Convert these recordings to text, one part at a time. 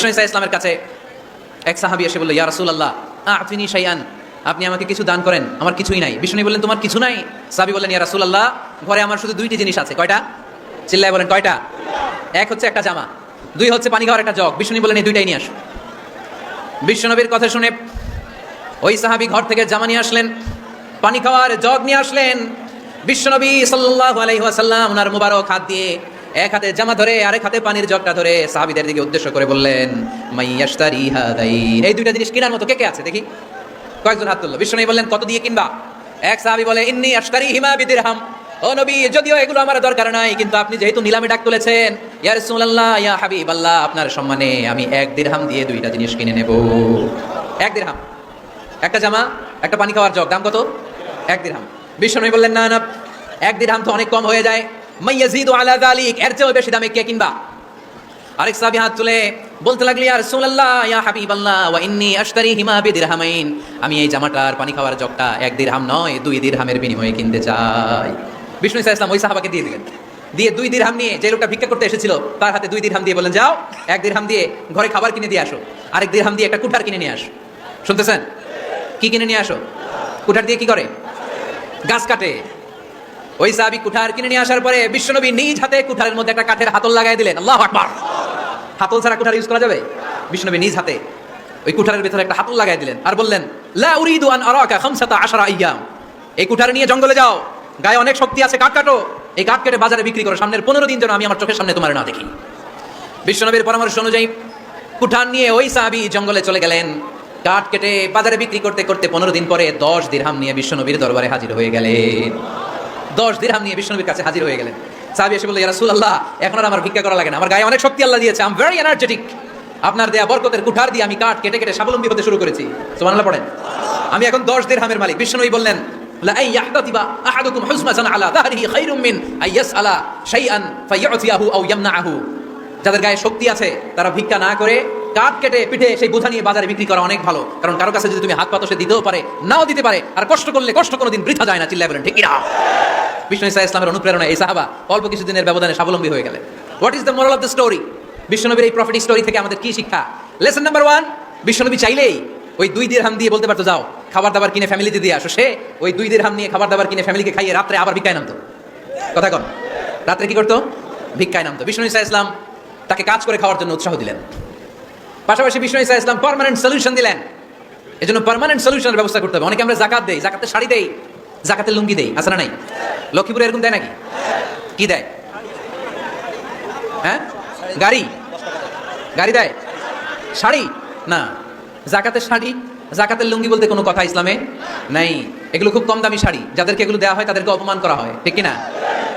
বিষ্ণু ঈসা ইসলামের কাছে এক সাহাবী এসে বলল, ইয়া রাসূলুল্লাহ আ'তিনি শাইআন, আপনি আমাকে কিছু দান করেন, আমার কিছুই নাই। বিষ্ণু বললেন, তোমার কিছু নাই? সাহাবী বললেন, ইয়া রাসূলুল্লাহ ঘরে আমার শুধু দুইটি জিনিস আছে। কয়টা? চিল্লায় বলেন কয়টা? এক হচ্ছে একটা জামা, দুই হচ্ছে পানি খাওয়ার একটা জগ। বিষ্ণু বললেন, এই দুইটাই নিয়ে আসো। বিশ্বনবীর কথা শুনে ওই সাহাবী ঘর থেকে জামা নিয়ে আসলেন, পানি খাওয়ার জগ নিয়ে আসলেন। বিশ্বনবী সাল্লাল্লাহু আলাইহি ওয়াসাল্লাম ওনার মুবারক হাত দিয়ে এক হাতে জামা ধরে আরেক হাতে পানির জগটা ধরে সাহাবীদের দিকে উদ্দেশ্য করে বললেন, মাইয়াশতারি হাদাইন, এই দুইটা জিনিস কেনার মতো কে কে আছে দেখি? কয়েকজন হাত তুললো। বিশ্বনবী বললেন, কত দিয়ে কিনবা? এক সাহাবী বলে, ইন্নী আশতারিহিমা বিদিরহাম, ও নবী যদিও এগুলো আমার দরকার নাই, কিন্তু আপনি যেহেতু নিলামে ডাক তুলেছেন, ইয়া রাসূলুল্লাহ ইয়া হাবিবাল্লাহ, আপনার সম্মানে আমি 1 দিরহাম দিয়ে দুইটা জিনিস কিনে নেব। 1 দিরহাম, একটা জামা, একটা পানি খাওয়ার জগ, দাম কত? 1 দিরহাম। বিশ্বনবী বললেন, না না, 1 দিরহাম তো অনেক কম হয়ে যায়, মাইয়াজিদু আলা যালিক, এর চেয়েও বেশি দামে কে কিনবা? আরেক সাহাবী হাত তুলে বলতে লাগলেন, ইয়া রাসূলুল্লাহ ইয়া হাবিবাল্লাহ ওয়া ইন্নী আশতারিহিমা বিদিরহামাইন, আমি এই জামাটার পানি খাওয়ার জগটা 1 দিরহাম নয় 2 দিরহামের বিনিময়ে কিনতে চাই। বিষ্ণু ঈসা ইসলাম ওই সাহাবাকে দিয়ে দিলেন, দিয়ে 2 দিরহাম নিয়ে যে লোকটা ভিক্ষা করতে এসেছিল তার হাতে 2 দিরহাম দিয়ে বলেন, যাও 1 দিরহাম দিয়ে ঘরে খাবার কিনে দিয়ে আসো, আরেক দিরহাম দিয়ে একটা কুঠার কিনে নিয়ে আসো। শুনতেছেন? কি কিনে নিয়ে আসো? কুঠার দিয়ে কি করে? গাছ কাটে। ওই সাহাবী কুঠার কিনে নিয়ে আসার পরে বিশ্বনবী নিজ হাতে কুঠারের মধ্যে একটা কাঠের হাতল লাগাই দিলেন। আল্লাহু আকবার! হাতল ছাড়া কুঠার ইউজ করা যাবে? বিশ্বনবী নিজ হাতে ওই কুঠারের ভিতরে একটা হাতল লাগাই দিলেন আর বললেন, লা উরিদু আন আরাকা 15 আইয়াম, এই কুঠার নিয়ে জঙ্গলে যাও, গায়ে অনেক শক্তি আছে, কাঠ কাটো, এই কাঠ কেটে বাজারে বিক্রি করো, সামনের 15 দিন যেন আমি আমার চোখের সামনে তোমার না দেখি। বিশ্বনবীর পরামর্শ অনুযায়ী কুঠার নিয়ে ওই সাহাবী জঙ্গলে চলে গেলেন, কাঠ কেটে বাজারে বিক্রি করতে করতে 15 দিন পরে 10 দিরহাম নিয়ে বিশ্বনবীর দরবারে হাজির হয়ে গেলেন। 10 দিরহাম নিয়ে বিশ্বনবীর কাছে হাজির হয়ে গেলেন। সাহাবী এসে বলল, ইয়া রাসূলুল্লাহ এখন আর আমার ভিক্ষা করা লাগে না, আমার গায়ে অনেক শক্তি আল্লাহ দিয়েছে, আই এম ভেরি এনার্জেটিক, আপনার দেয়া বরকতের কুঠার দিয়ে আমি কাঠ কেটে কেটে স্বাবলম্বী হতে শুরু করেছি। সুবহানাল্লাহ পড়েন। আমি এখন 10 দিরহামের মালিক। বিশ্বনবী বললেন, লা আই ইয়াহতাতিবা আহাদুকুম হুসমাতান আলা যাহরিহি খায়রুম মিন আই ইয়াসআলা শাইআন ফায়ুতিয়াহু আও ইয়ামনাহু, যাদের গায়ে শক্তি আছে তারা ভিক্ষা না করে কাঠ কেটে পিঠে সেই বোঝা নিয়ে বাজারে বিক্রি করা অনেক ভালো, কারণ কারো কাছে যদি তুমি হাত পাতো সে দিতেও পারে নাও দিতে পারে, আর কষ্ট করলে কষ্ট কোনোদিন বৃথা যায় না। চিল্লায় বলেন ঠিক কিনা? বিষ্ণু ঈসা ইসলামের অনুপ্রেরণা এই সাহাবা অল্প কিছুদিনের ব্যবধানে স্বাবলম্বী হয়ে গেলেন। What is the moral of the story? বিশ্বনবীর এই প্রফিটিক স্টোরি থেকে আমাদের কি শিক্ষা? লেসন নাম্বার 1, বিশ্বনবী চাইলেই ওই 2 দিরহাম দিয়ে বলতে পারতো, যাও খাবার দাবার কিনে ফ্যামিলিতে দিয়ে আসো, সে ওই 2 দিরহাম নিয়ে খাবার দাবার কিনে ফ্যামিলিকে খাইয়ে রাত্রে আবার ভিক্ষায় নামতো। কথা কন, রাত্রে কি করতো? ভিক্ষায় নামতো। বিষ্ণু ঈসা ইসলাম তাকে কাজ করে খাওয়ার জন্য উৎসাহ দিলেন, পাশাপাশি বিষ্ণু ঈসা ইসলাম পার্মানেন্ট সলিউশন দিলেন। এজন্য পার্মানেন্ট সলিউশনের ব্যবস্থা করতে হবে। অনেকে আমরা জাকাত দেই, জাকাতের শাড়ি দেই, জাকাতের লুঙ্গি দেই, আছে না নাই? লক্ষ্মীপুরে এরকম দেয় নাকি? কি দেয়? হ্যাঁ, গাড়ি, গাড়ি দেয়, শাড়ি না। জাকাতের শাড়ি, জাকাতের লুঙ্গি বলতে কোনো কথা ইসলামে নাই। এগুলো খুব কম দামি শাড়ি, যাদেরকে এগুলো দেওয়া হয় তাদেরকে অপমান করা হয়, ঠিক কিনা?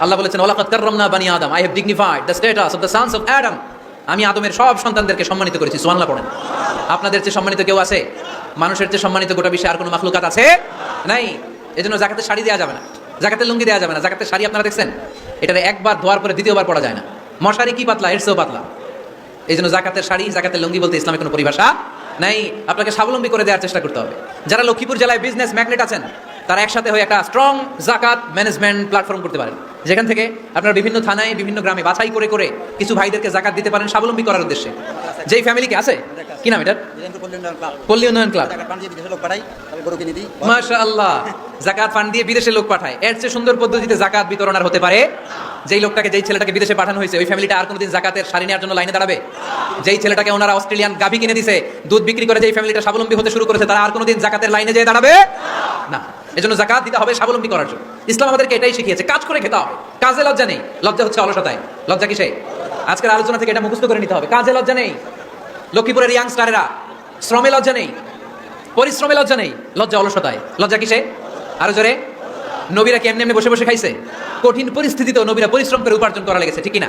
আল্লাহ বলেছেন, ওয়ালাকাদ কাররামনা বানি আদম, I have dignified the status of the sons of Adam, আমি আদমের সব সন্তানদেরকে সম্মানিত করেছি। সুবহানাল্লাহ পড়েন। আপনাদের চেয়ে সম্মানিত কেউ আছে? মানুষের চেয়ে সম্মানিত গোটা বিশ্বে আর কোনো মাখলুকাত আছে? নাই। এজন্য জাকাতের শাড়ি দেওয়া যাবে না, জাকাতের লুঙ্গি দেওয়া যাবে না। জাকাতের শাড়ি আপনারা দেখছেন, এটারে একবার ধোয়ার পরে দ্বিতীয়বার পরা যায় না। মশারি কি পাতলা, এর চেয়েও পাতলা। এই জন্য জাকাতের শাড়ি, জাকাতের লুঙ্গি বলতে ইসলামে কোনো পরিভাষা নাই। আপনাকে স্বাবলম্বী করে দেওয়ার চেষ্টা করতে হবে। যারা লক্ষ্মীপুর জেলায় বিজনেস ম্যাগনেট আছেন, তারা একসাথে হয়ে একটা স্ট্রং জাকাত ম্যানেজমেন্ট প্ল্যাটফর্ম করতে পারেন, যেখান থেকে আপনারা বিভিন্ন থানায় বিভিন্ন গ্রামে বাছাই করে করে কিছু ভাইদেরকে জাকাত দিতে পারেন স্বাবলম্বী করার উদ্দেশ্যে। যেই ফ্যামিলিকে আছে, কি নাম এটার? পল্লী উন্নয়ন ক্লাব। মাশাআল্লাহ, জাকাত ফান্ড দিয়ে বিদেশে লোক পাঠায়। এর চেয়ে সুন্দর পদ্ধতিতে জাকাত বিতরণ আর হতে পারে? যেই লোকটাকে, যেই ছেলেটাকে বিদেশে পাঠানো হয়েছে, ওই ফ্যামিলিটা আর কোনোদিন জাকাতের শাড়ি নেওয়ার জন্য লাইনে দাঁড়াবে? যেই ছেলেটাকে ওনারা অস্ট্রেলিয়ান গাভী কিনে দিছে, দুধ বিক্রি করে যেই ফ্যামিলিটা স্বাবলম্বী হতে শুরু করেছে, তারা আর কোনোদিন জাকাতের লাইনে যেয়ে দাঁড়াবে না। এজন্য জাকাত দিতে হবে স্বাবলম্বী করার জন্য। ইসলাম আমাদেরকে এটাই শিখিয়েছে, কাজ করে খেতে হবে। কাজে লজ্জা নেই, লজ্জা হচ্ছে অলসতায়। লজ্জা কিসে? আজকের আলোচনা থেকে এটা মুখস্থ করে নিতে হবে। কাজে লজ্জা নেই। লক্ষ্মীপুরের ইয়াংস্টারেরা শ্রমে লজ্জা নেই, পরিশ্রমে লজ্জা নেই, লজ্জা অলসতায়। লজ্জা কিসে? আরো জোরে। নবীরা কি এমনি এমনি বসে বসে খাইছে? কঠিন পরিস্থিতিতেও নবীরা পরিশ্রম করে উপার্জন করা লেগেছে, ঠিক কিনা?